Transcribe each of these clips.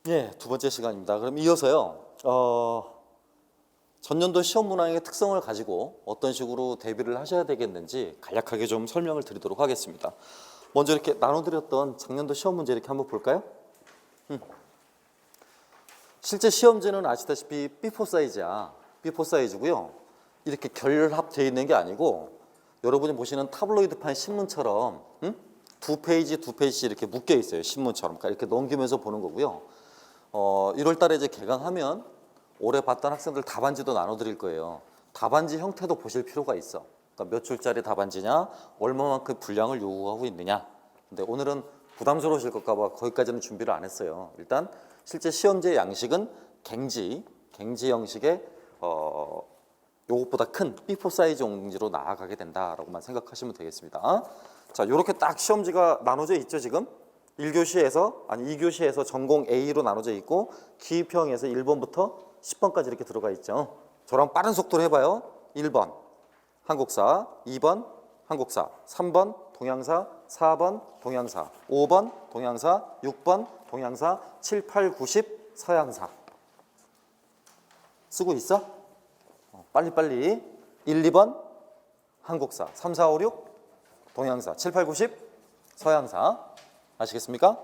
예, 두 번째 시간입니다. 그럼 이어서요. 전년도 시험 문항의 특성을 가지고 어떤 식으로 대비를 하셔야 되겠는지 간략하게 좀 설명을 드리도록 하겠습니다. 먼저 이렇게 나눠드렸던 작년도 시험 문제 이렇게 한번 볼까요? 실제 시험지는 아시다시피 B4 사이즈야. B4 사이즈고요. 이렇게 결합되어 있는 게 아니고 여러분이 보시는 타블로이드판 신문처럼 두 페이지씩 이렇게 묶여 있어요. 신문처럼 이렇게 넘기면서 보는 거고요. 1월 달에 이제 개강하면 올해 봤던 학생들 답안지도 나눠드릴 거예요. 답안지 형태도 보실 필요가 있어. 그러니까 몇 줄짜리 답안지냐, 얼마만큼 분량을 요구하고 있느냐. 근데 오늘은 부담스러우실 것까 봐 거기까지는 준비를 안 했어요. 일단 실제 시험지의 양식은 갱지 형식의 요것보다 큰 B4 사이즈 옹지로 나아가게 된다라고만 생각하시면 되겠습니다. 자, 이렇게 딱 시험지가 나눠져 있죠, 지금? 2교시에서 전공 A로 나눠져 있고 기입형에서 1번부터 10번까지 이렇게 들어가 있죠. 저랑 빠른 속도로 해봐요. 1번 한국사, 2번 한국사, 3번 동양사, 4번 동양사, 5번 동양사, 6번 동양사, 7, 8, 9, 10 서양사. 쓰고 있어? 빨리빨리. 1, 2번 한국사, 3, 4, 5, 6 동양사, 7, 8, 9, 10 서양사. 아시겠습니까?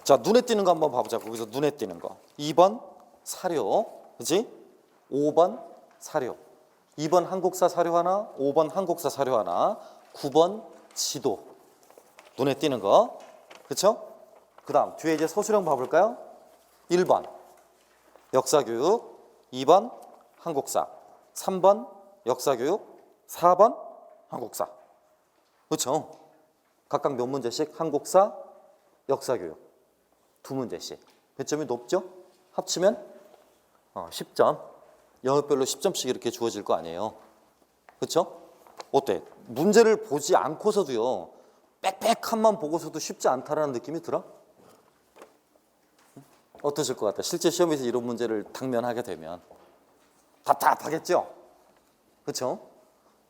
자, 눈에 띄는 거 한번 봐보자. 거기서 눈에 띄는 거. 2번 사료, 그렇지? 5번 사료. 2번 한국사 사료 하나, 5번 한국사 사료 하나, 9번 지도. 눈에 띄는 거. 그렇죠? 그 다음 뒤에 이제 서술형 봐볼까요? 1번 역사교육, 2번 한국사, 3번 역사교육, 4번 한국사. 그렇죠? 각각 몇 문제씩 한국사, 역사교육 두 문제씩. 배점이 높죠? 합치면 10점. 영역별로 10점씩 이렇게 주어질 거 아니에요. 그렇죠? 어때? 문제를 보지 않고서도요. 빽빽한만 보고서도 쉽지 않다라는 느낌이 들어? 어떠실 것 같아? 실제 시험에서 이런 문제를 당면하게 되면 답답하겠죠? 그렇죠?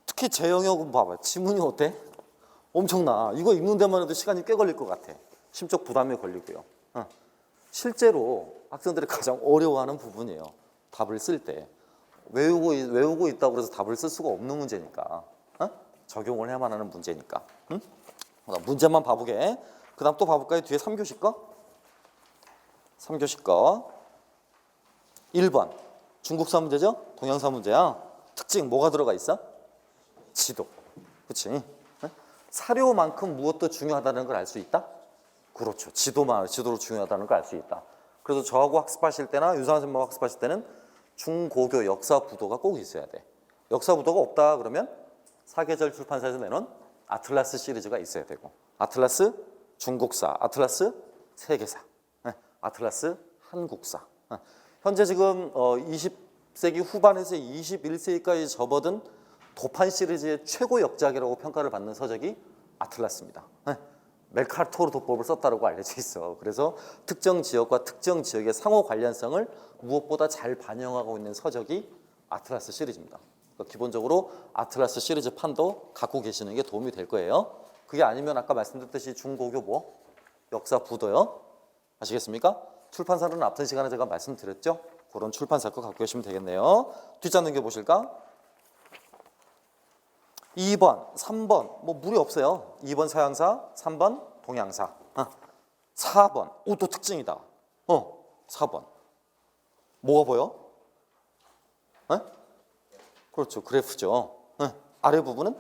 특히 제 영역은 봐봐. 지문이 어때? 엄청나. 이거 읽는 데만 해도 시간이 꽤 걸릴 것 같아. 심적 부담이 걸리고요. 실제로 학생들이 가장 어려워하는 부분이에요. 답을 쓸 때. 외우고 있다고 해서 답을 쓸 수가 없는 문제니까. 적용을 해야만 하는 문제니까. 문제만 봐보게. 그 다음 또 봐볼까요? 뒤에 3교시 거? 3교시 거. 1번. 중국사 문제죠? 동양사 문제야. 특징 뭐가 들어가 있어? 지도. 그치? 사료만큼 무엇도 중요하다는 걸 알 수 있다? 그렇죠. 지도로 중요하다는 걸 알 수 있다. 그래서 저하고 학습하실 때나 유상한 선생님하고 학습하실 때는 중고교 역사 부도가 꼭 있어야 돼. 역사 부도가 없다 그러면 사계절 출판사에서 내놓은 아틀라스 시리즈가 있어야 되고, 아틀라스 중국사, 아틀라스 세계사, 아틀라스 한국사. 현재 지금 20세기 후반에서 21세기까지 접어든 도판 시리즈의 최고 역작이라고 평가를 받는 서적이 아틀라스입니다. 멜카르토르 도법을 썼다고 알려져 있어. 그래서 특정 지역과 특정 지역의 상호 관련성을 무엇보다 잘 반영하고 있는 서적이 아틀라스 시리즈입니다. 그러니까 기본적으로 아틀라스 시리즈 판도 갖고 계시는 게 도움이 될 거예요. 그게 아니면 아까 말씀드렸듯이 중고교 역사 부도요. 아시겠습니까? 출판사는 앞선 시간에 제가 말씀드렸죠. 그런 출판사 거 갖고 계시면 되겠네요. 뒷장 넘겨보실까? 2번, 3번 무리 없어요. 2번 서양사, 3번 동양사. 4번, 또 특징이다. 4번. 뭐가 보여? 그렇죠. 그래프죠. 아래 부분은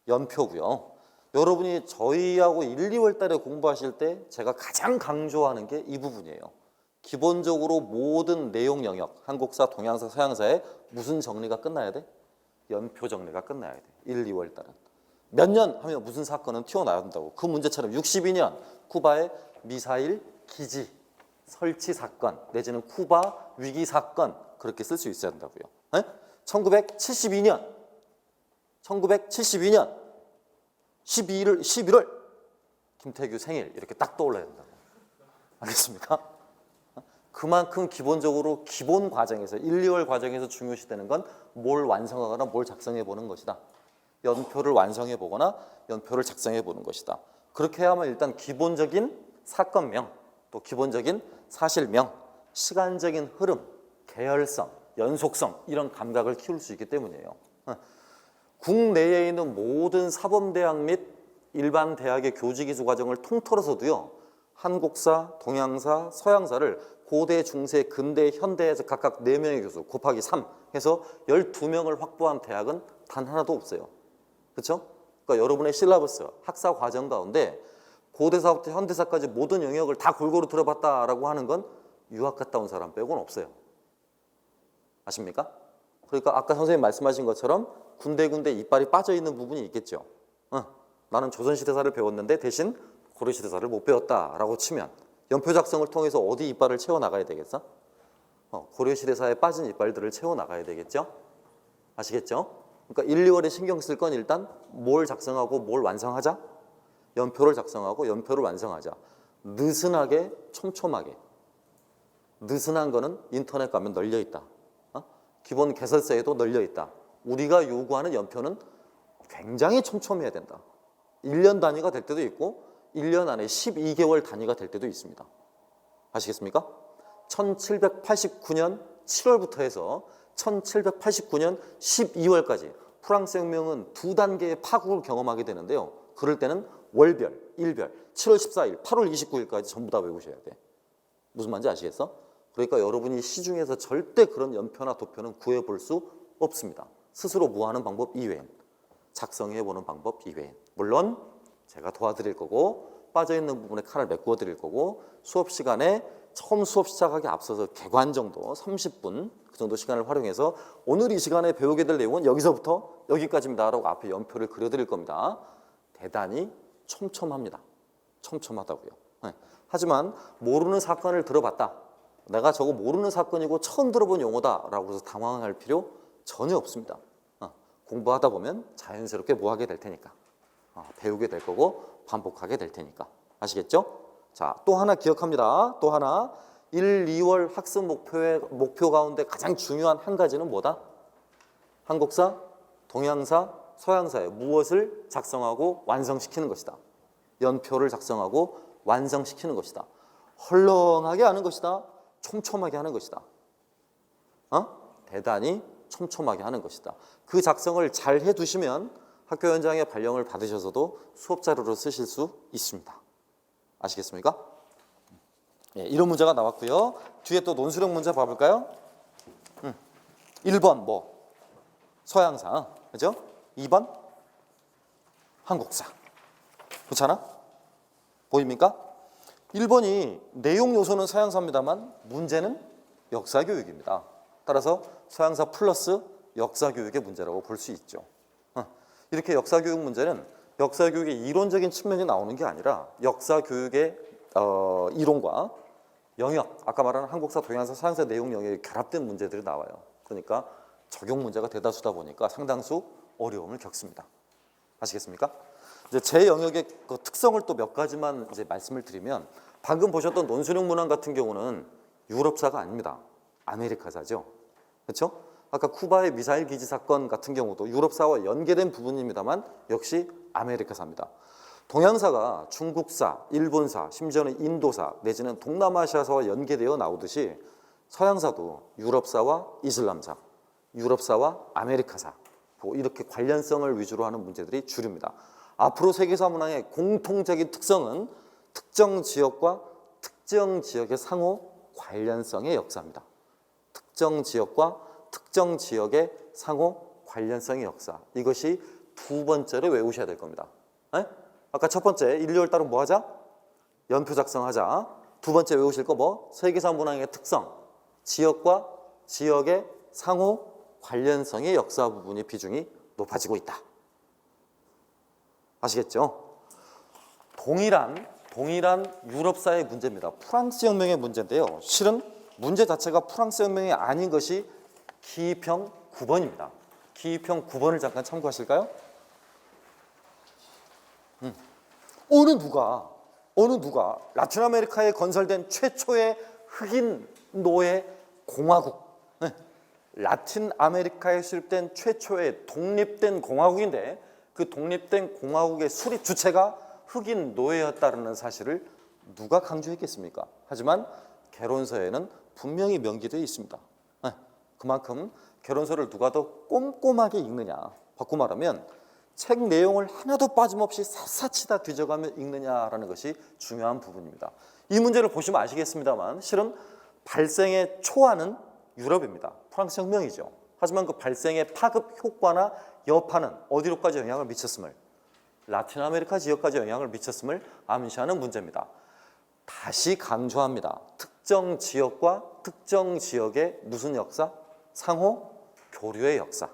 연표고요. 여러분이 저희하고 1, 2월 달에 공부하실 때 제가 가장 강조하는 게 이 부분이에요. 기본적으로 모든 내용 영역, 한국사, 동양사, 서양사에 무슨 정리가 끝나야 돼? 연표 정리가 끝나야 돼. 1, 2월 달은. 몇 년 하면 무슨 사건은 튀어나와야 된다고. 그 문제처럼 62년 쿠바의 미사일 기지 설치 사건 내지는 쿠바 위기 사건 그렇게 쓸 수 있어야 된다고요. 1972년 11월 김태규 생일 이렇게 딱 떠올라야 된다고. 알겠습니까? 그만큼 기본적으로 기본 과정에서 1, 2월 과정에서 중요시되는 건 뭘 완성하거나 뭘 작성해 보는 것이다. 연표를 완성해 보거나 연표를 작성해 보는 것이다. 그렇게 하면 일단 기본적인 사건명, 또 기본적인 사실명, 시간적인 흐름, 계열성, 연속성 이런 감각을 키울 수 있기 때문이에요. 국내에 있는 모든 사범대학 및 일반 대학의 교직이수 과정을 통틀어서도요. 한국사, 동양사, 서양사를 고대, 중세, 근대, 현대에서 각각 4명의 교수 곱하기 3 해서 12명을 확보한 대학은 단 하나도 없어요. 그렇죠? 그러니까 여러분의 실라버스, 학사 과정 가운데 고대사부터 현대사까지 모든 영역을 다 골고루 들어봤다라고 하는 건 유학 갔다 온 사람 빼고는 없어요. 아십니까? 그러니까 아까 선생님 말씀하신 것처럼 군데군데 이빨이 빠져있는 부분이 있겠죠. 나는 조선시대사를 배웠는데 대신 고려시대사를 못 배웠다라고 치면 연표 작성을 통해서 어디 이빨을 채워나가야 되겠어? 고려시대사에 빠진 이빨들을 채워나가야 되겠죠? 아시겠죠? 그러니까 1, 2월에 신경 쓸 건 일단 뭘 작성하고 뭘 완성하자? 연표를 작성하고 연표를 완성하자. 느슨하게, 촘촘하게. 느슨한 거는 인터넷 가면 널려있다. 기본 개설서에도 널려있다. 우리가 요구하는 연표는 굉장히 촘촘해야 된다. 1년 단위가 될 때도 있고 1년 안에 12개월 단위가 될 때도 있습니다. 아시겠습니까? 1789년 7월부터 해서 1789년 12월까지 프랑스 혁명은 2단계의 파국을 경험하게 되는데요. 그럴 때는 월별, 일별, 7월 14일, 8월 29일까지 전부 다 외우셔야 돼. 무슨 말인지 아시겠어? 그러니까 여러분이 시중에서 절대 그런 연표나 도표는 구해볼 수 없습니다. 스스로 모아하는 방법 이외엔, 작성해보는 방법 이외엔. 물론 제가 도와드릴 거고 빠져있는 부분에 칼을 메꾸어 드릴 거고 수업 시간에 처음 수업 시작하기 앞서서 개관 정도 30분 그 정도 시간을 활용해서 오늘 이 시간에 배우게 될 내용은 여기서부터 여기까지입니다 라고 앞에 연표를 그려드릴 겁니다. 대단히 촘촘합니다. 촘촘하다고요. 네. 하지만 모르는 사건을 들어봤다. 내가 저거 모르는 사건이고 처음 들어본 용어다라고 해서 당황할 필요 전혀 없습니다. 공부하다 보면 자연스럽게 뭐 하게 될 테니까. 배우게 될 거고 반복하게 될 테니까. 아시겠죠? 자, 또 하나 기억합니다. 또 하나 1, 2월 학습 목표 가운데 가장 중요한 한 가지는 뭐다? 한국사, 동양사, 서양사에 무엇을 작성하고 완성시키는 것이다. 연표를 작성하고 완성시키는 것이다. 헐렁하게 하는 것이다. 촘촘하게 하는 것이다. 대단히 촘촘하게 하는 것이다. 그 작성을 잘 해두시면 학교 현장에 발령을 받으셔서도 수업 자료로 쓰실 수 있습니다. 아시겠습니까? 예, 이런 문제가 나왔고요. 뒤에 또 논술형 문제 봐볼까요? 1번 뭐 서양사, 그죠? 2번 한국사. 그렇잖아? 보입니까? 1번이 내용 요소는 서양사입니다만 문제는 역사교육입니다. 따라서 서양사 플러스 역사교육의 문제라고 볼 수 있죠. 이렇게 역사교육 문제는 역사교육의 이론적인 측면이 나오는 게 아니라 역사교육의 이론과 영역, 아까 말한 한국사, 동양사, 서양사 내용 영역이 결합된 문제들이 나와요. 그러니까 적용 문제가 대다수다 보니까 상당수 어려움을 겪습니다. 아시겠습니까? 이제 제 영역의 그 특성을 또 몇 가지만 이제 말씀을 드리면 방금 보셨던 논술형 문항 같은 경우는 유럽사가 아닙니다. 아메리카사죠. 그렇죠? 아까 쿠바의 미사일 기지 사건 같은 경우도 유럽사와 연계된 부분입니다만 역시 아메리카사입니다. 동양사가 중국사, 일본사, 심지어는 인도사 내지는 동남아시아사와 연계되어 나오듯이 서양사도 유럽사와 이슬람사, 유럽사와 아메리카사 이렇게 관련성을 위주로 하는 문제들이 주류입니다. 앞으로 세계사 문항의 공통적인 특성은 특정 지역과 특정 지역의 상호 관련성의 역사입니다. 특정 지역과 특정 지역의 상호 관련성의 역사. 이것이 두 번째로 외우셔야 될 겁니다. 에? 아까 첫 번째 1, 2월 달은 뭐 하자? 연표 작성하자. 두 번째 외우실 거 뭐? 세계사 문항의 특성. 지역과 지역의 상호 관련성의 역사 부분의 비중이 높아지고 있다. 아시겠죠? 동일한 유럽사의 문제입니다. 프랑스 혁명의 문제인데요. 실은 문제 자체가 프랑스 혁명이 아닌 것이 기입형 9번입니다. 기입형 9번을 잠깐 참고하실까요? 어느 누가 라틴 아메리카에 건설된 최초의 흑인 노예 공화국, 라틴 아메리카에 수립된 최초의 독립된 공화국인데 그 독립된 공화국의 수립 주체가 흑인 노예였다는 사실을 누가 강조했겠습니까? 하지만 개론서에는 분명히 명기되어 있습니다. 그만큼 개론서를 누가 더 꼼꼼하게 읽느냐, 바꿔 말하면 책 내용을 하나도 빠짐없이 샅샅이 다 뒤져가며 읽느냐라는 것이 중요한 부분입니다. 이 문제를 보시면 아시겠습니다만 실은 발생의 초안은 유럽입니다. 프랑스 혁명이죠. 하지만 그 발생의 파급 효과나 여파는 어디로까지 영향을 미쳤음을, 라틴 아메리카 지역까지 영향을 미쳤음을 암시하는 문제입니다. 다시 강조합니다. 특정 지역과 특정 지역의 무슨 역사? 상호 교류의 역사.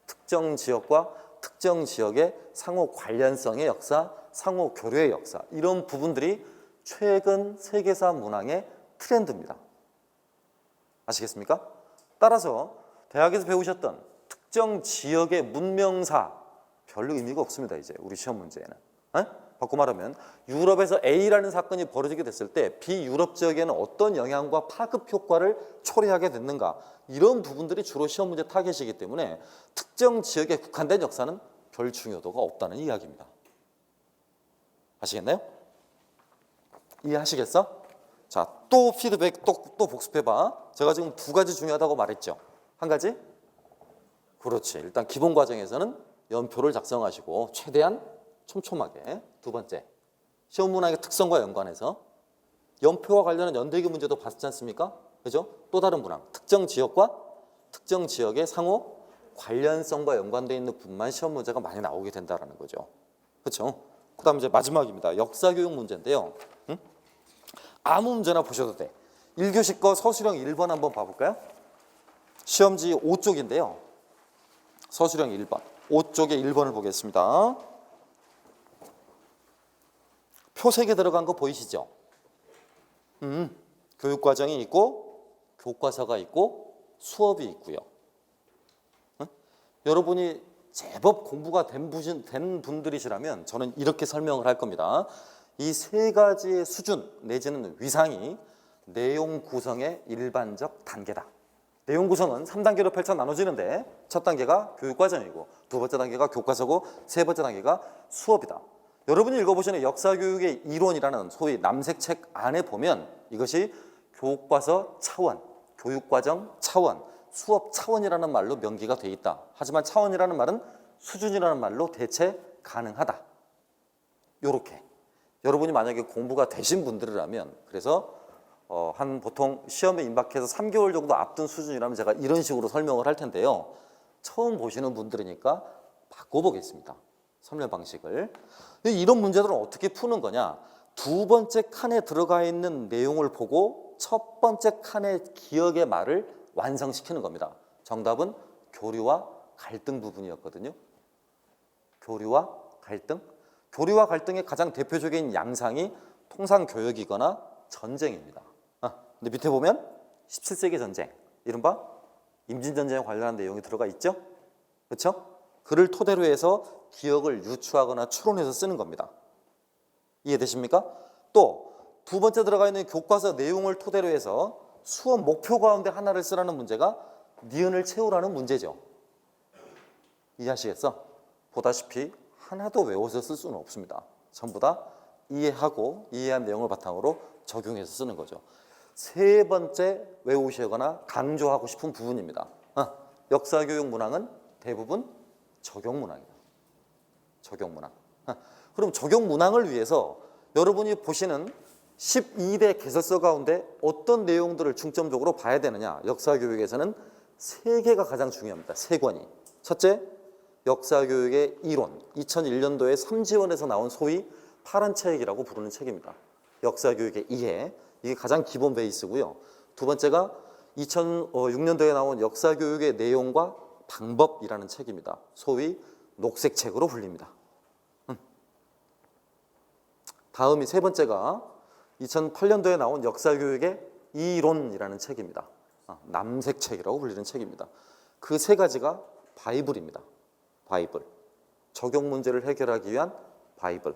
특정 지역과 특정 지역의 상호 관련성의 역사, 상호 교류의 역사. 이런 부분들이 최근 세계사 문항의 트렌드입니다. 아시겠습니까? 따라서 대학에서 배우셨던 특정 지역의 문명사 별로 의미가 없습니다. 이제 우리 시험 문제에는. 바꿔 말하면 유럽에서 A라는 사건이 벌어지게 됐을 때 비유럽 지역에는 어떤 영향과 파급 효과를 초래하게 됐는가, 이런 부분들이 주로 시험 문제 타겟이기 때문에 특정 지역에 국한된 역사는 별 중요도가 없다는 이야기입니다. 아시겠나요? 이해하시겠어? 자, 또 피드백, 또 복습해봐. 제가 지금 두 가지 중요하다고 말했죠. 한 가지? 그렇지. 일단 기본 과정에서는 연표를 작성하시고 최대한 촘촘하게. 두 번째, 시험 문항의 특성과 연관해서 연표와 관련한 연대기 문제도 봤지 않습니까? 그죠? 또 다른 문항, 특정 지역과 특정 지역의 상호 관련성과 연관되어 있는 부분만 시험 문제가 많이 나오게 된다는 거죠. 그렇죠? 그 다음 이제 마지막입니다. 역사교육 문제인데요. 아무 문제나 보셔도 돼. 1교시 거 서술형 1번 한번 봐볼까요? 시험지 5쪽인데요. 서술형 1번. 5쪽에 1번을 보겠습니다. 표 3개 들어간 거 보이시죠? 교육과정이 있고 교과서가 있고 수업이 있고요. 여러분이 제법 공부가 된 분들이시라면 저는 이렇게 설명을 할 겁니다. 이 세 가지의 수준 내지는 위상이 내용 구성의 일반적 단계다. 내용 구성은 3단계로 펼쳐 나눠지는데 첫 단계가 교육과정이고 두 번째 단계가 교과서고 세 번째 단계가 수업이다. 여러분이 읽어보시는 역사교육의 이론이라는 소위 남색책 안에 보면 이것이 교과서 차원, 교육과정 차원, 수업 차원이라는 말로 명기가 돼 있다. 하지만 차원이라는 말은 수준이라는 말로 대체 가능하다. 요렇게. 여러분이 만약에 공부가 되신 분들이라면, 그래서 한 보통 시험에 임박해서 3개월 정도 앞둔 수준이라면 제가 이런 식으로 설명을 할 텐데요. 처음 보시는 분들이니까 바꿔보겠습니다. 설명 방식을. 이런 문제들은 어떻게 푸는 거냐? 두 번째 칸에 들어가 있는 내용을 보고 첫 번째 칸의 기억의 말을 완성시키는 겁니다. 정답은 교류와 갈등 부분이었거든요. 교류와 갈등? 교류와 갈등의 가장 대표적인 양상이 통상교역이거나 전쟁입니다. 근데 밑에 보면 17세기 전쟁, 이른바 임진전쟁에 관련한 내용이 들어가 있죠? 그렇죠? 그를 토대로 해서 기억을 유추하거나 추론해서 쓰는 겁니다. 이해되십니까? 또 두 번째 들어가 있는 교과서 내용을 토대로 해서 수업 목표 가운데 하나를 쓰라는 문제가 니은을 채우라는 문제죠. 이해하시겠어? 보다시피 하나도 외워서 쓸 수는 없습니다. 전부 다 이해하고 이해한 내용을 바탕으로 적용해서 쓰는 거죠. 세 번째 외우시거나 강조하고 싶은 부분입니다. 역사교육 문항은 대부분 적용 문항이다. 적용 문항. 그럼 적용 문항을 위해서 여러분이 보시는 12대 개설서 가운데 어떤 내용들을 중점적으로 봐야 되느냐? 역사교육에서는 3개가 가장 중요합니다. 3권이. 첫째, 역사교육의 이론. 2001년도에 삼지원에서 나온 소위 파란 책이라고 부르는 책입니다. 역사교육의 이해. 이게 가장 기본 베이스고요. 두 번째가 2006년도에 나온 역사교육의 내용과 방법이라는 책입니다. 소위 녹색책으로 불립니다. 다음이 세 번째가 2008년도에 나온 역사교육의 이론이라는 책입니다. 남색책이라고 불리는 책입니다. 그 세 가지가 바이블입니다. 바이블. 적용 문제를 해결하기 위한 바이블.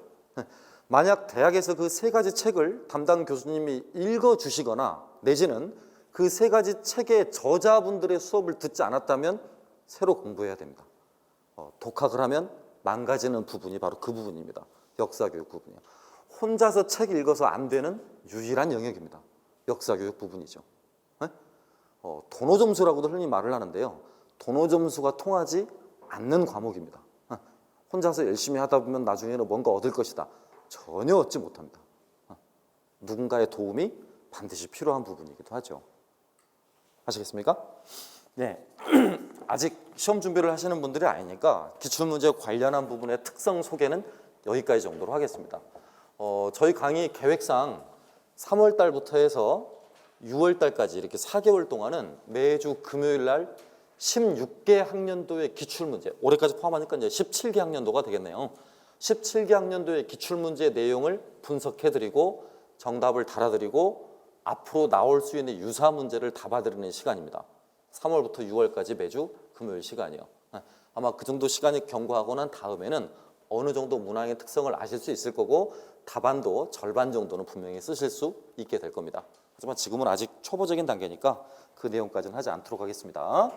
만약 대학에서 그 세 가지 책을 담당 교수님이 읽어주시거나 내지는 그 세 가지 책의 저자분들의 수업을 듣지 않았다면 새로 공부해야 됩니다. 독학을 하면 망가지는 부분이 바로 그 부분입니다. 역사교육 부분이요. 혼자서 책 읽어서 안 되는 유일한 영역입니다. 역사교육 부분이죠. 네? 도노점수라고도 흔히 말을 하는데요. 도노점수가 통하지 않는 과목입니다. 혼자서 열심히 하다 보면 나중에는 뭔가 얻을 것이다. 전혀 얻지 못합니다. 누군가의 도움이 반드시 필요한 부분이기도 하죠. 아시겠습니까? 네. 아직 시험 준비를 하시는 분들이 아니니까 기출문제 관련한 부분의 특성 소개는 여기까지 정도로 하겠습니다. 저희 강의 계획상 3월 달부터 해서 6월 달까지 이렇게 4개월 동안은 매주 금요일 날 16개 학년도의 기출문제, 올해까지 포함하니까 이제 17개 학년도가 되겠네요. 17개 학년도의 기출문제 내용을 분석해드리고 정답을 달아드리고 앞으로 나올 수 있는 유사 문제를 답아드리는 시간입니다. 3월부터 6월까지 매주 금요일 시간이요. 아마 그 정도 시간이 경과하고 난 다음에는 어느 정도 문항의 특성을 아실 수 있을 거고 답안도 절반 정도는 분명히 쓰실 수 있게 될 겁니다. 하지만 지금은 아직 초보적인 단계니까 그 내용까지는 하지 않도록 하겠습니다.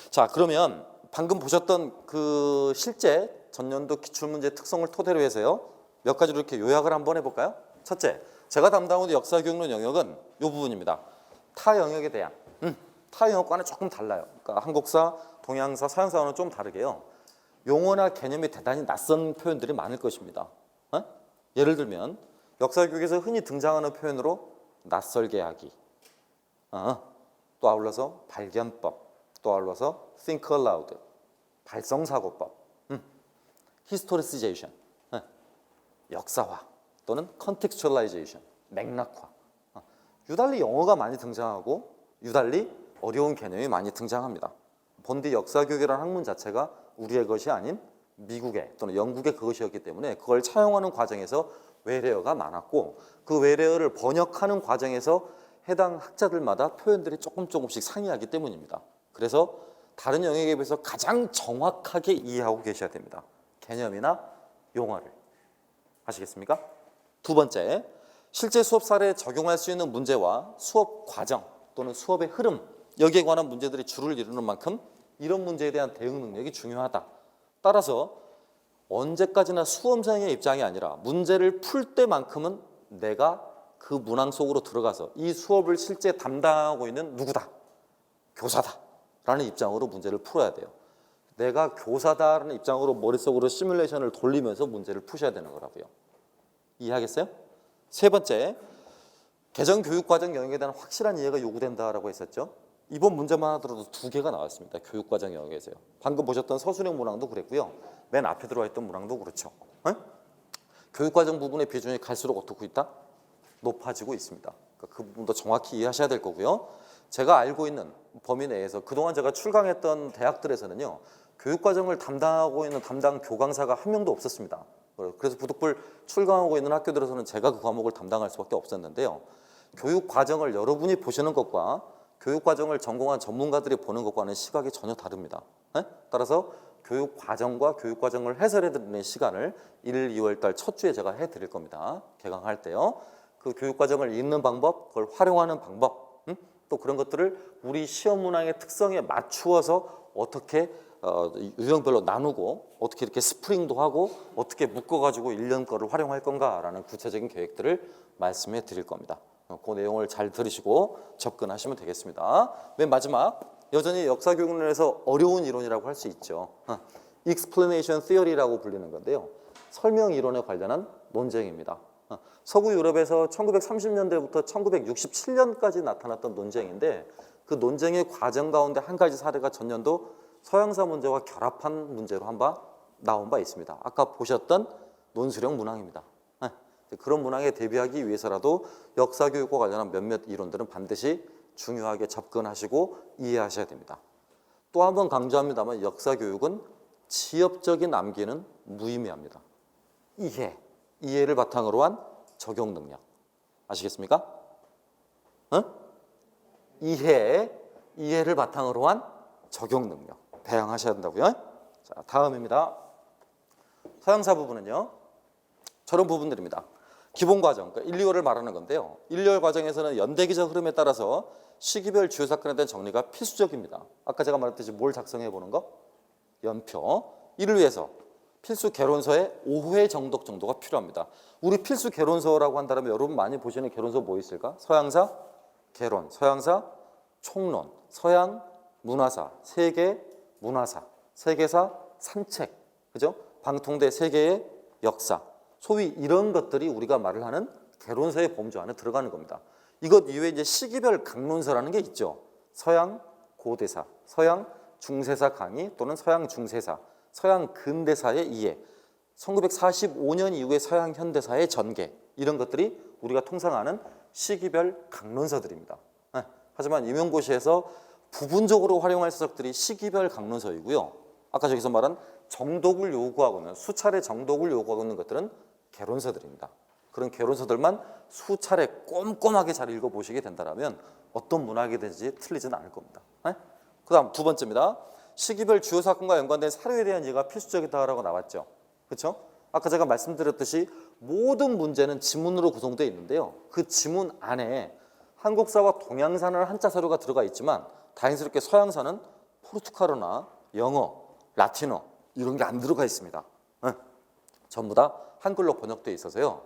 자, 그러면 방금 보셨던 그 실제 전년도 기출문제 특성을 토대로 해서요. 몇 가지로 이렇게 요약을 한번 해볼까요? 첫째, 제가 담당하는 역사교육론 영역은 이 부분입니다. 타 영역에 대한 타 영역과는 조금 달라요. 그러니까 한국사, 동양사, 서양사와는 좀 다르게요. 용어나 개념이 대단히 낯선 표현들이 많을 것입니다. 예를 들면 역사교육에서 흔히 등장하는 표현으로 낯설게 하기, 또 아울러서 발견법, 또 아울러서 think aloud, 발성사고법, historicization, 역사화 또는 contextualization, 맥락화. 유달리 영어가 많이 등장하고 유달리 어려운 개념이 많이 등장합니다. 본디 역사교육이라는 학문 자체가 우리의 것이 아닌 미국의 또는 영국의 그것이었기 때문에 그걸 차용하는 과정에서 외래어가 많았고 그 외래어를 번역하는 과정에서 해당 학자들마다 표현들이 조금씩 상이하기 때문입니다. 그래서 다른 영역에 비해서 가장 정확하게 이해하고 계셔야 됩니다. 개념이나 용어를. 아시겠습니까? 두 번째, 실제 수업 사례에 적용할 수 있는 문제와 수업 과정 또는 수업의 흐름, 여기에 관한 문제들이 주를 이루는 만큼 이런 문제에 대한 대응 능력이 중요하다. 따라서 언제까지나 수험생의 입장이 아니라 문제를 풀 때만큼은 내가 그 문항 속으로 들어가서 이 수업을 실제 담당하고 있는 누구다, 교사다 라는 입장으로 문제를 풀어야 돼요. 내가 교사다라는 입장으로 머릿속으로 시뮬레이션을 돌리면서 문제를 푸셔야 되는 거라고요. 이해하겠어요? 세 번째, 개정교육과정 영역에 대한 확실한 이해가 요구된다라고 했었죠. 이번 문제만 하더라도 2개가 나왔습니다. 교육과정 영역에서요. 방금 보셨던 서술형 문항도 그랬고요. 맨 앞에 들어와 있던 문항도 그렇죠. 교육과정 부분의 비중이 갈수록 어떻게 있다? 높아지고 있습니다. 그러니까 그 부분도 정확히 이해하셔야 될 거고요. 제가 알고 있는 범위 내에서 그동안 제가 출강했던 대학들에서는요. 교육과정을 담당하고 있는 담당 교강사가 한 명도 없었습니다. 그래서 부득불 출강하고 있는 학교들에서는 제가 그 과목을 담당할 수밖에 없었는데요. 교육과정을 여러분이 보시는 것과 교육과정을 전공한 전문가들이 보는 것과는 시각이 전혀 다릅니다. 따라서 교육과정과 교육과정을 해설해드리는 시간을 1, 2월 달 첫 주에 제가 해드릴 겁니다. 개강할 때요. 그 교육과정을 읽는 방법, 그걸 활용하는 방법, 또 그런 것들을 우리 시험 문항의 특성에 맞추어서 어떻게 유형별로 나누고 어떻게 이렇게 스프링도 하고 어떻게 묶어가지고 1년 거를 활용할 건가라는 구체적인 계획들을 말씀해 드릴 겁니다. 그 내용을 잘 들으시고 접근하시면 되겠습니다. 맨 마지막, 여전히 역사교육론에서 어려운 이론이라고 할 수 있죠. Explanation Theory라고 불리는 건데요. 설명 이론에 관련한 논쟁입니다. 서구 유럽에서 1930년대부터 1967년까지 나타났던 논쟁인데 그 논쟁의 과정 가운데 한 가지 사례가 전년도 서양사 문제와 결합한 문제로 나온 바 있습니다. 아까 보셨던 논술형 문항입니다. 그런 문항에 대비하기 위해서라도 역사교육과 관련한 몇몇 이론들은 반드시 중요하게 접근하시고 이해하셔야 됩니다. 또 한 번 강조합니다만 역사교육은 지엽적인 암기는 무의미합니다. 이해를 바탕으로 한 적용 능력. 아시겠습니까? 이해를 바탕으로 한 적용 능력. 배양하셔야 된다고요. 자, 다음입니다. 서양사 부분은요. 저런 부분들입니다. 기본 과정, 그러니까 1, 2월을 말하는 건데요. 1, 2월 과정에서는 연대기적 흐름에 따라서 시기별 주요 사건에 대한 정리가 필수적입니다. 아까 제가 말했듯이 뭘 작성해 보는 거? 연표. 이를 위해서 필수 개론서에 5회 정독 정도가 필요합니다. 우리 필수 개론서라고 한다면 여러분 많이 보시는 개론서 뭐 있을까? 서양사 개론, 서양사 총론, 서양 문화사, 세계 문화사, 세계사 산책, 그죠? 방통대 세계의 역사, 소위 이런 것들이 우리가 말을 하는 개론서의 범주 안에 들어가는 겁니다. 이것 이외에 이제 시기별 강론서라는 게 있죠. 서양 고대사, 서양 중세사 강의 또는 서양 중세사, 서양 근대사의 이해, 1945년 이후의 서양 현대사의 전개, 이런 것들이 우리가 통상 아는 시기별 강론서들입니다. 하지만 임용고시에서 부분적으로 활용할 서적들이 시기별 강론서이고요. 아까 저기서 말한 정독을 요구하고 있는, 수차례 정독을 요구하고 있는 것들은 개론서들입니다. 그런 개론서들만 수차례 꼼꼼하게 잘 읽어보시게 된다면 어떤 문학이든지 틀리지는 않을 겁니다. 그 다음 두 번째입니다. 시기별 주요 사건과 연관된 사료에 대한 이해가 필수적이다라고 나왔죠. 그렇죠? 아까 제가 말씀드렸듯이 모든 문제는 지문으로 구성되어 있는데요. 그 지문 안에 한국사와 동양사는 한자 사료가 들어가 있지만 다행스럽게 서양사는 포르투갈어나 영어, 라틴어 이런 게 안 들어가 있습니다. 전부 다 한글로 번역되어 있어서요.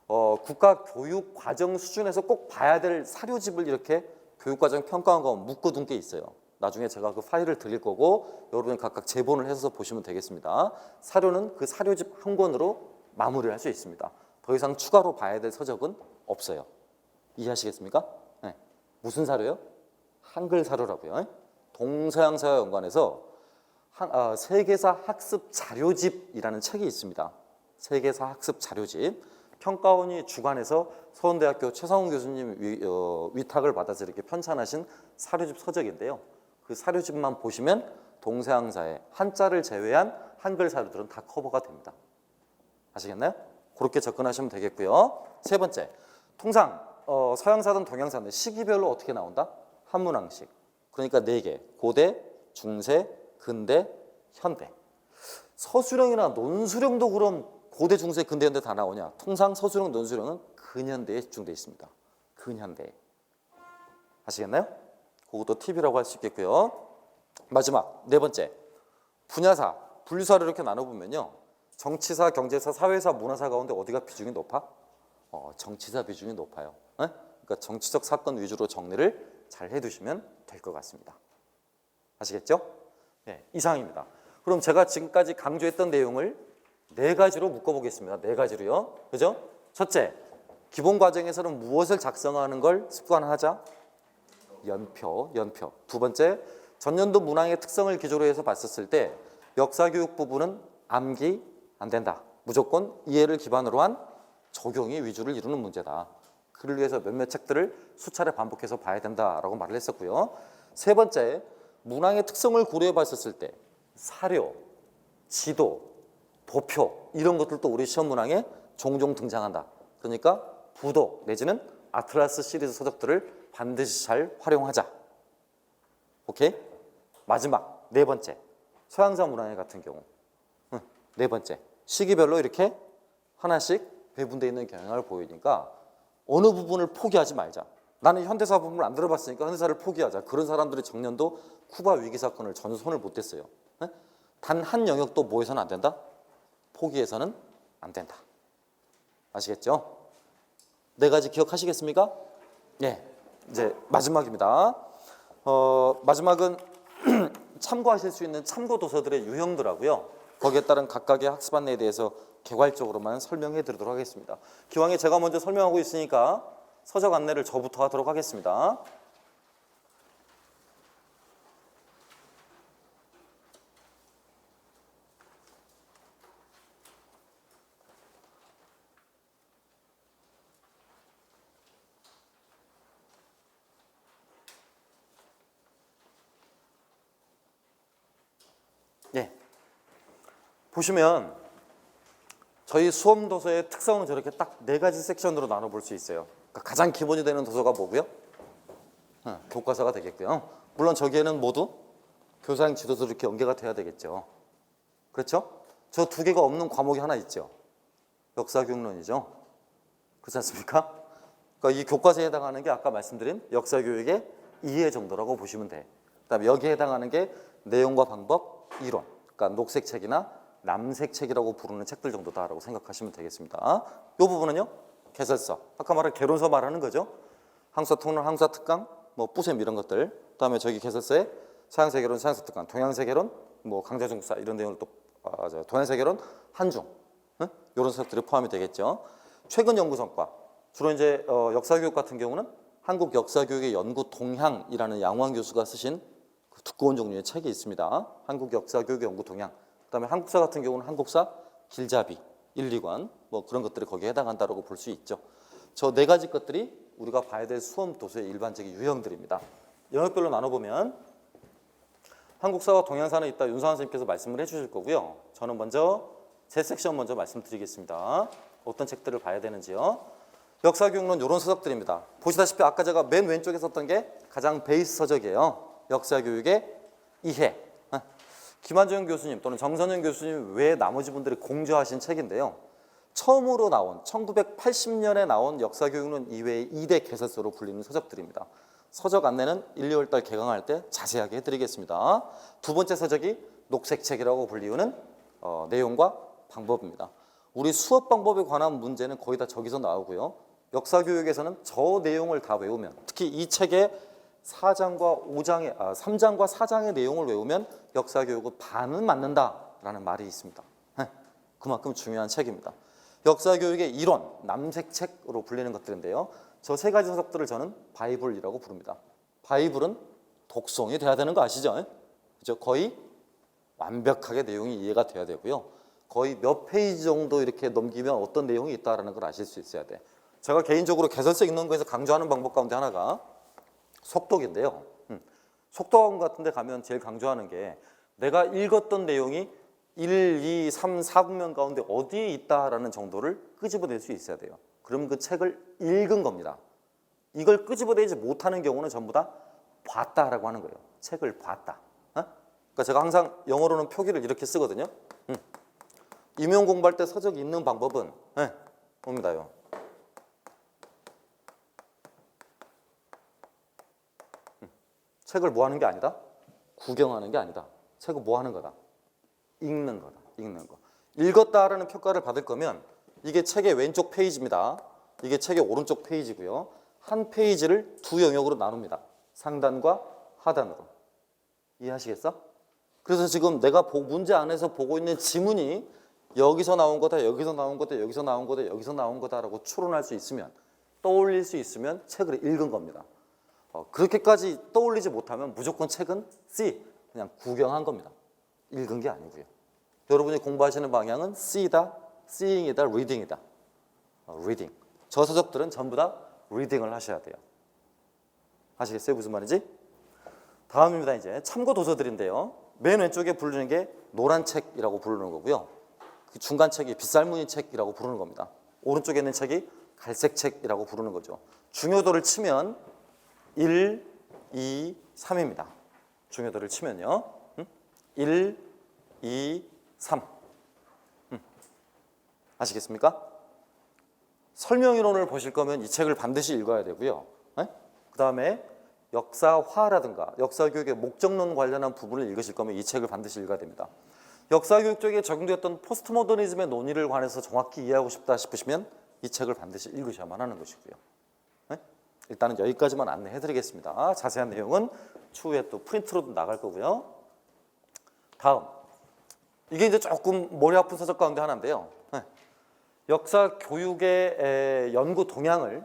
국가 교육 과정 수준에서 꼭 봐야 될 사료집을 이렇게 교육과정 평가원과 묶어둔 게 있어요. 나중에 제가 그 파일을 드릴 거고 여러분이 각각 제본을 해서 보시면 되겠습니다. 사료는 그 사료집 한 권으로 마무리할 수 있습니다. 더 이상 추가로 봐야 될 서적은 없어요. 이해하시겠습니까? 네. 무슨 사료요? 한글 사료라고요. 동서양사와 연관해서 세계사 학습 자료집이라는 책이 있습니다. 세계사 학습 자료집. 평가원이 주관해서 서원대학교 최상훈 교수님 위탁을 받아서 이렇게 편찬하신 사료집 서적인데요. 그 사료집만 보시면 동서양사의 한자를 제외한 한글 사료들은 다 커버가 됩니다. 아시겠나요? 그렇게 접근하시면 되겠고요. 세 번째, 통상 서양사든 동양사든 시기별로 어떻게 나온다? 한문항식. 그러니까 4개. 고대, 중세, 근대, 현대. 서술형이나 논술형도 그럼 고대, 중세, 근대, 현대 다 나오냐? 통상 서술형, 논술형은 근현대에 집중되어 있습니다. 근현대. 아시겠나요? 그것도 팁이라고 할 수 있겠고요. 마지막, 네 번째. 분야사, 분류사를 이렇게 나눠보면요. 정치사, 경제사, 사회사, 문화사 가운데 어디가 비중이 높아? 정치사 비중이 높아요. 그러니까 정치적 사건 위주로 정리를 잘 해두시면 될 것 같습니다. 아시겠죠? 네, 이상입니다. 그럼 제가 지금까지 강조했던 내용을 4가지로 묶어보겠습니다. 4가지로요. 그죠? 첫째, 기본 과정에서는 무엇을 작성하는 걸 습관하자? 연표. 두 번째, 전년도 문항의 특성을 기조로 해서 봤었을 때 역사교육 부분은 암기 안 된다. 무조건 이해를 기반으로 한 적용이 위주를 이루는 문제다. 그를 위해서 몇몇 책들을 수차례 반복해서 봐야 된다라고 말을 했었고요. 세 번째, 문항의 특성을 고려해 봤었을 때 사료, 지도, 도표 이런 것들도 우리 시험 문항에 종종 등장한다. 그러니까 부도 내지는 아틀라스 시리즈 서적들을 반드시 잘 활용하자. 오케이? 마지막 네 번째, 서양사 문항의 같은 경우 네 번째, 시기별로 이렇게 하나씩 배분되어 있는 경향을 보이니까 어느 부분을 포기하지 말자. 나는 현대사 부분을 안 들어봤으니까 현대사를 포기하자. 그런 사람들이 작년도 쿠바 위기 사건을 전혀 손을 못 댔어요. 단 한 영역도 뭐 해서는 안 된다? 포기해서는 안 된다. 아시겠죠? 4가지 기억하시겠습니까? 네, 이제 마지막입니다. 마지막은 참고하실 수 있는 참고 도서들의 유형들하고요. 거기에 따른 각각의 학습 안내에 대해서 개괄적으로만 설명해 드리도록 하겠습니다. 기왕에 제가 먼저 설명하고 있으니까 서적 안내를 저부터 하도록 하겠습니다. 예. 보시면 저희 수험 도서의 특성은 저렇게 딱 4가지 섹션으로 나눠볼 수 있어요. 그러니까 가장 기본이 되는 도서가 뭐고요? 교과서가 되겠고요. 물론 저기에는 모두 교사형 지도서 이렇게 연계가 돼야 되겠죠. 그렇죠? 저 2개가 없는 과목이 하나 있죠. 역사교육론이죠. 그렇지 않습니까? 그러니까 이 교과서에 해당하는 게 아까 말씀드린 역사교육의 이해 정도라고 보시면 돼. 그다음에 여기에 해당하는 게 내용과 방법, 이론. 그러니까 녹색책이나 남색책이라고 부르는 책들 정도다라고 생각하시면 되겠습니다. 이 부분은요, 개설서, 아까 말한 개론서 말하는 거죠. 항서통론, 항서특강, 뭐 뿌셈 이런 것들. 그다음에 저기 개설서에 서양세계론, 서양서특강, 동양세계론, 뭐 강자중국사 이런 내용을 또 동양세계론, 한중 이런 서적들이 포함이 되겠죠. 최근 연구 성과 주로 이제 역사교육 같은 경우는 한국 역사교육의 연구 동향이라는 양호한 교수가 쓰신 그 두꺼운 종류의 책이 있습니다. 한국 역사교육 연구 동향. 그다음에 한국사 같은 경우는 한국사 길잡이 1, 2권 뭐 그런 것들이 거기에 해당한다고 볼 수 있죠. 저 네 가지 것들이 우리가 봐야 될 수험 도서의 일반적인 유형들입니다. 영역별로 나눠보면 한국사와 동양사는 이따 윤서환 선생님께서 말씀을 해주실 거고요. 저는 먼저 제 섹션 먼저 말씀드리겠습니다. 어떤 책들을 봐야 되는지요. 역사교육론 이런 서적들입니다. 보시다시피 아까 제가 맨 왼쪽에 썼던 게 가장 베이스 서적이에요. 역사교육의 이해. 김한정 교수님 또는 정선영 교수님 외에 나머지 분들이 공저하신 책인데요. 처음으로 나온 1980년에 나온 역사교육론 이외의 2대 개설서로 불리는 서적들입니다. 서적 안내는 1, 2월 달 개강할 때 자세하게 해드리겠습니다. 두 번째 서적이 녹색책이라고 불리우는 내용과 방법입니다. 우리 수업 방법에 관한 문제는 거의 다 저기서 나오고요. 역사교육에서는 저 내용을 다 외우면, 특히 이 책의 3장과 4장의 내용을 외우면 역사교육은 반은 맞는다라는 말이 있습니다. 그만큼 중요한 책입니다. 역사교육의 이론, 남색책으로 불리는 것들인데요. 저 세 가지 서적들을 저는 바이블이라고 부릅니다. 바이블은 독송이 돼야 되는 거 아시죠? 그죠? 거의 완벽하게 내용이 이해가 돼야 되고요. 거의 몇 페이지 정도 이렇게 넘기면 어떤 내용이 있다는 걸 아실 수 있어야 돼. 제가 개인적으로 개설서 읽는 거에서 강조하는 방법 가운데 하나가 속독인데요. 속독학원 같은 데 가면 제일 강조하는 게 내가 읽었던 내용이 1, 2, 3, 4분면 가운데 어디에 있다라는 정도를 끄집어낼 수 있어야 돼요. 그럼 그 책을 읽은 겁니다. 이걸 끄집어내지 못하는 경우는 전부 다 봤다라고 하는 거예요. 책을 봤다. 그러니까 제가 항상 영어로는 표기를 이렇게 쓰거든요. 임용 공부할 때 서적 읽는 방법은 봅니다요. 책을 뭐 하는 게 아니다? 구경하는 게 아니다. 책을 뭐 하는 거다? 읽는 거다. 읽는 거. 읽었다라는 평가를 받을 거면 이게 책의 왼쪽 페이지입니다. 이게 책의 오른쪽 페이지고요. 한 페이지를 두 영역으로 나눕니다. 상단과 하단으로. 이해하시겠어? 그래서 지금 내가 문제 안에서 보고 있는 지문이 여기서 나온 거다, 여기서 나온 거다, 여기서 나온 거다, 여기서 나온 거다라고 추론할 수 있으면, 떠올릴 수 있으면 책을 읽은 겁니다. 그렇게까지 떠올리지 못하면 무조건 책은 C, 그냥 구경한 겁니다. 읽은 게 아니고요. 여러분이 공부하시는 방향은 C다, Seeing이다, Reading이다. Reading. 저 서적들은 전부 다 Reading을 하셔야 돼요. 아시겠어요? 무슨 말인지? 다음입니다. 이제 참고 도서들인데요. 맨 왼쪽에 부르는 게 노란 책이라고 부르는 거고요. 그 중간 책이 빗살무늬 책이라고 부르는 겁니다. 오른쪽에 있는 책이 갈색 책이라고 부르는 거죠. 중요도를 치면 1, 2, 3입니다. 중요도를 치면요. 1, 2, 3. 아시겠습니까? 설명이론을 보실 거면 이 책을 반드시 읽어야 되고요. 그 다음에 역사화라든가 역사교육의 목적론 관련한 부분을 읽으실 거면 이 책을 반드시 읽어야 됩니다. 역사교육 쪽에 적용되었던 포스트모더니즘의 논의를 관해서 정확히 이해하고 싶다 싶으시면 이 책을 반드시 읽으셔야만 하는 것이고요. 일단은 여기까지만 안내해드리겠습니다. 자세한 내용은 추후에 또 프린트로도 나갈 거고요. 다음, 이게 이제 조금 머리 아픈 서적 가운데 하나인데요. 역사 교육의 연구 동향을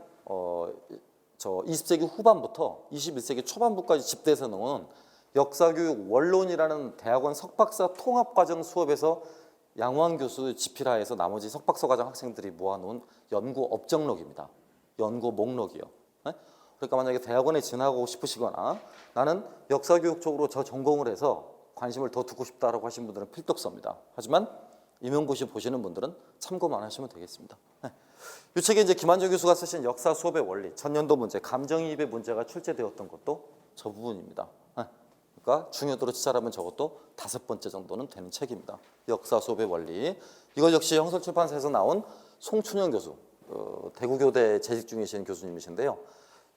20세기 후반부터 21세기 초반부까지 집대해서 놓은 역사교육 원론이라는 대학원 석박사 통합과정 수업에서 양호한 교수 집필하에서 나머지 석박사 과정 학생들이 모아놓은 연구 업적록입니다. 연구 목록이요. 그러니까 만약에 대학원에 진학하고 싶으시거나 나는 역사교육 쪽으로 저 전공을 해서 관심을 더 두고 싶다라고 하신 분들은 필독서입니다. 하지만 임용고시 보시는 분들은 참고만 하시면 되겠습니다. 이 책에 이제 김한정 교수가 쓰신 역사 수업의 원리, 전년도 문제, 감정이입의 문제가 출제되었던 것도 저 부분입니다. 그러니까 중요도로 치자라면 적어도 5번째 정도는 되는 책입니다. 역사 수업의 원리. 이거 역시 형설출판사에서 나온 송춘영 교수, 대구교대 재직 중이신 교수님이신데요.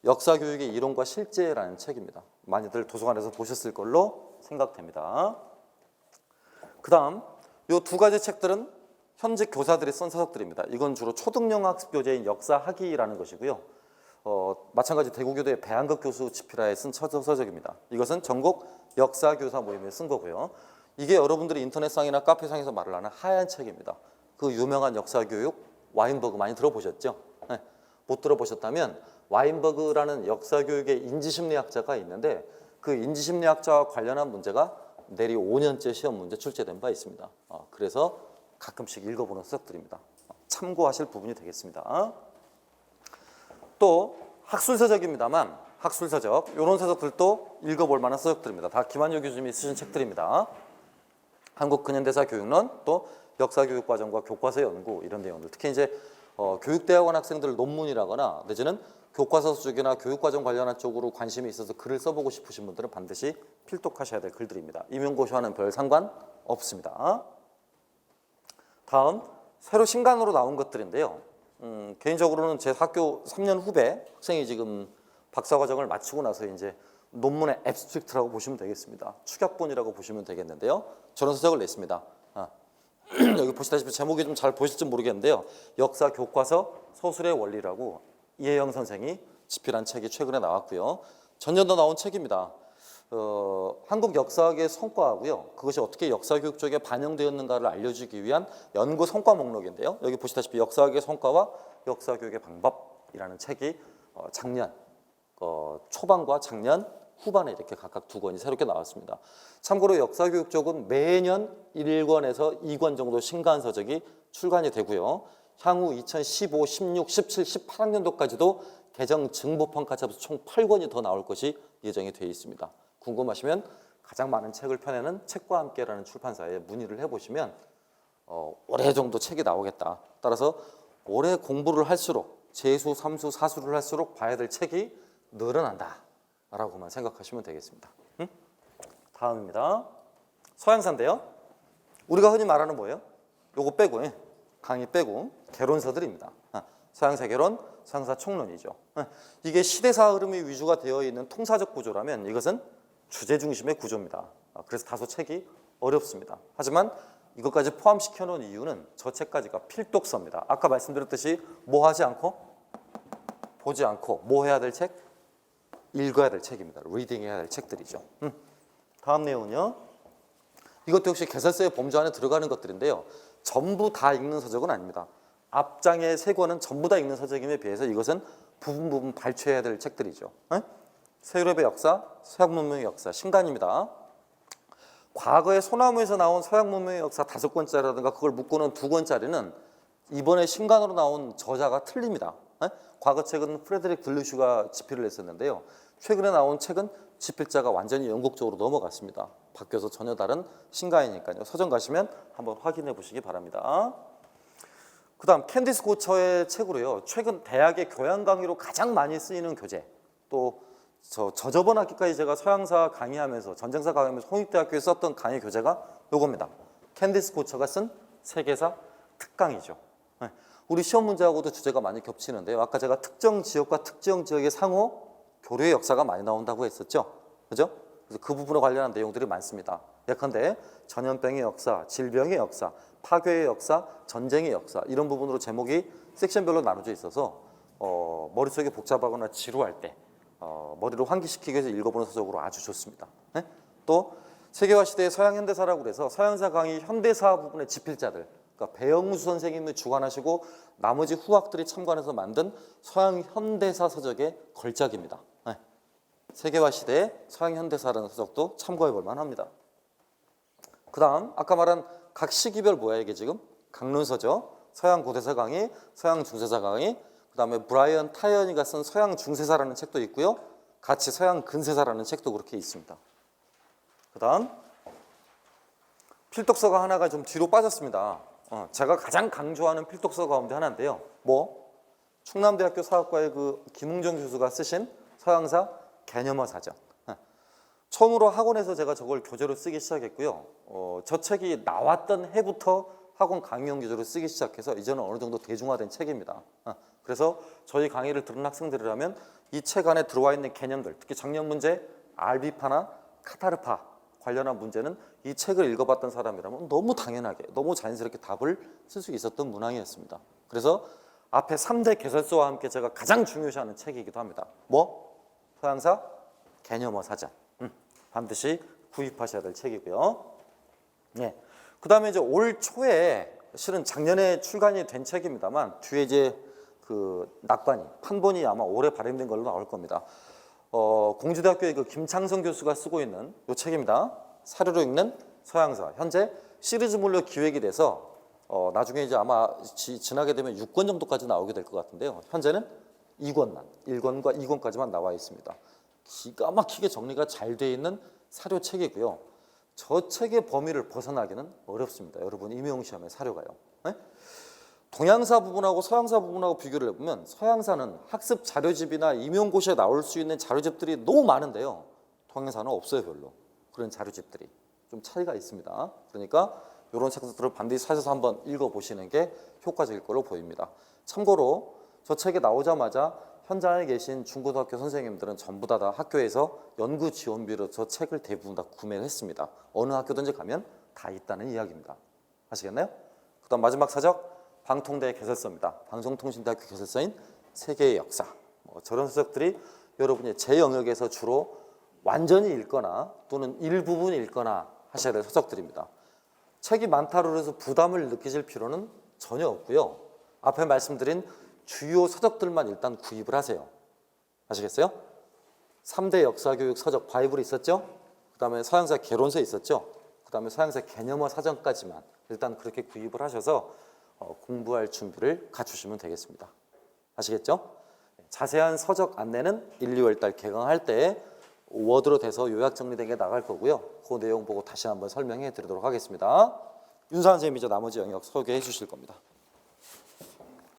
역사교육의 이론과 실제라는 책입니다. 많이들 도서관에서 보셨을 걸로 생각됩니다. 그 다음 요 두 가지 책들은 현직 교사들이 쓴 서적들입니다. 이건 주로 초등령 학습 교재인 역사학위라는 것이고요. 마찬가지 대구교대 배한극 교수 집필하에 쓴 서적입니다. 이것은 전국 역사교사 모임에 쓴 거고요. 이게 여러분들이 인터넷상이나 카페상에서 말을 하는 하얀 책입니다. 그 유명한 역사교육 와인버그 많이 들어보셨죠? 네. 못 들어보셨다면 와인버그라는 역사교육의 인지심리학자가 있는데 그 인지심리학자와 관련한 문제가 내리 5년째 시험 문제 출제된 바 있습니다. 그래서 가끔씩 읽어보는 서적들입니다. 참고하실 부분이 되겠습니다. 또 학술서적입니다만 학술서적 이런 서적들도 읽어볼 만한 서적들입니다. 다 김한효 교수님이 쓰신 책들입니다. 한국 근현대사 교육론, 또 역사교육과정과 교과서 연구 이런 내용들. 특히 이제 교육대학원 학생들 논문이라거나 내지는 교과서 쪽이나 교육과정 관련한 쪽으로 관심이 있어서 글을 써보고 싶으신 분들은 반드시 필독하셔야 될 글들입니다. 임용고시와는 별 상관 없습니다. 다음 새로 신간으로 나온 것들인데요. 개인적으로는 제 학교 3년 후배 학생이 지금 박사과정을 마치고 나서 이제 논문의 앱스트릭트라고 보시면 되겠습니다. 축약본이라고 보시면 되겠는데요. 저런 서적을 냈습니다. 여기 보시다시피 제목이 좀 잘 보실지 모르겠는데요. 역사 교과서 서술의 원리라고 이혜영 선생이 집필한 책이 최근에 나왔고요. 전년도 나온 책입니다. 한국 역사학의 성과하고요. 그것이 어떻게 역사교육 쪽에 반영되었는가를 알려주기 위한 연구 성과 목록인데요. 여기 보시다시피 역사학의 성과와 역사교육의 방법이라는 책이 작년 초반과 작년 후반에 이렇게 각각 2권이 새롭게 나왔습니다. 참고로 역사교육 쪽은 매년 1권에서 2권 정도 신간 서적이 출간이 되고요. 향후 2015, 16, 17, 18학년도까지도 개정 증보평가 잡아서 총 8권이 더 나올 것이 예정이 되어 있습니다. 궁금하시면 가장 많은 책을 펴내는 책과 함께라는 출판사에 문의를 해보시면 올해 정도 책이 나오겠다. 따라서 올해 공부를 할수록 재수, 삼수, 사수를 할수록 봐야 될 책이 늘어난다 라고만 생각하시면 되겠습니다. 다음입니다. 서양사인데요. 우리가 흔히 말하는 뭐예요? 요거 빼고 강의 빼고 개론서들입니다. 서양사 개론, 서양사 총론이죠. 이게 시대사 흐름이 위주가 되어 있는 통사적 구조라면 이것은 주제 중심의 구조입니다. 그래서 다소 책이 어렵습니다. 하지만 이것까지 포함시켜 놓은 이유는 저 책까지가 필독서입니다. 아까 말씀드렸듯이 뭐 하지 않고 보지 않고 뭐 해야 될 책? 읽어야 될 책입니다. 리딩해야 될 책들이죠. 다음 내용은요. 이것도 역시 개설서의 범주 안에 들어가는 것들인데요. 전부 다 읽는 서적은 아닙니다. 앞장의 3권은 전부 다 읽는 서적임에 비해서 이것은 부분 발췌해야 될 책들이죠. 서유럽의 역사, 서양 문명의 역사, 신간입니다. 과거에 소나무에서 나온 서양 문명의 역사 5권짜리라든가 그걸 묶고는 2권짜리는 이번에 신간으로 나온 저자가 틀립니다. 과거 책은 프레드릭 들루슈가 집필을 했었는데요. 최근에 나온 책은 집필자가 완전히 영국 쪽으로 넘어갔습니다. 바뀌어서 전혀 다른 신간이니까요. 서점 가시면 한번 확인해 보시기 바랍니다. 그 다음 캔디스 고처의 책으로요. 최근 대학의 교양 강의로 가장 많이 쓰이는 교재, 또 저번 학기까지 제가 서양사 강의하면서 전쟁사 강의하면서 홍익대학교에 썼던 강의 교재가 요겁니다. 캔디스 고처가 쓴 세계사 특강이죠. 우리 시험 문제하고도 주제가 많이 겹치는데요. 아까 제가 특정 지역과 특정 지역의 상호 교류의 역사가 많이 나온다고 했었죠. 그죠? 그래서 그 부분에 관련한 내용들이 많습니다. 예컨대 전염병의 역사, 질병의 역사, 파괴의 역사, 전쟁의 역사 이런 부분으로 제목이 섹션별로 나눠져 있어서 머릿속이 복잡하거나 지루할 때 머리를 환기시키기 위해서 읽어보는 서적으로 아주 좋습니다. 또 세계화 시대의 서양 현대사라고 그래서 서양사 강의 현대사 부분의 집필자들, 그러니까 배영수 선생님이 주관하시고 나머지 후학들이 참관해서 만든 서양 현대사 서적의 걸작입니다. 세계화 시대의 서양 현대사라는 서적도 참고해 볼 만합니다. 그 다음 아까 말한 각 시기별 뭐야 이게 지금? 강론서죠. 서양 고대사 강의, 서양 중세사 강의, 그 다음에 브라이언 타이어니가 쓴 서양 중세사라는 책도 있고요. 같이 서양 근세사라는 책도 그렇게 있습니다. 그 다음 필독서가 하나가 좀 뒤로 빠졌습니다. 제가 가장 강조하는 필독서 가운데 하나인데요. 충남대학교 사학과의 그 김웅정 교수가 쓰신 서양사 개념어 사전. 처음으로 학원에서 제가 저걸 교재로 쓰기 시작했고요. 저 책이 나왔던 해부터 학원 강의용 교재로 쓰기 시작해서 이제는 어느 정도 대중화된 책입니다. 그래서 저희 강의를 들은 학생들이라면 이 책 안에 들어와 있는 개념들, 특히 작년 문제 알비파나 카타르파 관련한 문제는 이 책을 읽어봤던 사람이라면 너무 당연하게, 너무 자연스럽게 답을 쓸 수 있었던 문항이었습니다. 그래서 앞에 3대 개설서와 함께 제가 가장 중요시하는 책이기도 합니다. 뭐? 서양사 개념어 사전. 반드시 구입하셔야 될 책이고요. 네. 그 다음에 이제 올 초에 실은 작년에 출간이 된 책입니다만 뒤에 이제 그 낙관이 판본이 아마 올해 발행된 걸로 나올 겁니다. 공주대학교의 그 김창성 교수가 쓰고 있는 이 책입니다. 사료로 읽는 서양사. 현재 시리즈물로 기획이 돼서 나중에 이제 아마 지나게 되면 6권 정도까지 나오게 될 것 같은데요. 현재는 2권만, 1권과 2권까지만 나와 있습니다. 기가 막히게 정리가 잘 돼 있는 사료책이고요. 저 책의 범위를 벗어나기는 어렵습니다. 여러분 임용시험의 사료가요. 네? 동양사 부분하고 서양사 부분하고 비교를 해보면 서양사는 학습 자료집이나 임용고시에 나올 수 있는 자료집들이 너무 많은데요. 동양사는 없어요, 별로. 그런 자료집들이. 좀 차이가 있습니다. 그러니까 이런 책들을 반드시 사셔서 한번 읽어보시는 게 효과적일 걸로 보입니다. 참고로 저 책이 나오자마자 현장에 계신 중고등학교 선생님들은 전부 다 학교에서 연구 지원비로 저 책을 대부분 다 구매를 했습니다. 어느 학교든지 가면 다 있다는 이야기입니다. 아시겠나요? 그 다음 마지막 서적 방통대 개설서입니다. 방송통신대학교 개설서인 세계의 역사. 저런 서적들이 여러분이 제 영역에서 주로 완전히 읽거나 또는 일부분 읽거나 하셔야 될 서적들입니다. 책이 많다고 해서 부담을 느끼실 필요는 전혀 없고요. 앞에 말씀드린 주요 서적들만 일단 구입을 하세요. 아시겠어요? 3대 역사교육 서적 바이블이 있었죠? 그 다음에 서양사 개론서 있었죠? 그 다음에 서양사 개념어 사전까지만 일단 그렇게 구입을 하셔서 공부할 준비를 갖추시면 되겠습니다. 아시겠죠? 자세한 서적 안내는 1, 2월 달 개강할 때 워드로 돼서 요약 정리된 게 나갈 거고요. 그 내용 보고 다시 한번 설명해 드리도록 하겠습니다. 윤상 선생님이 나머지 영역 소개해 주실 겁니다.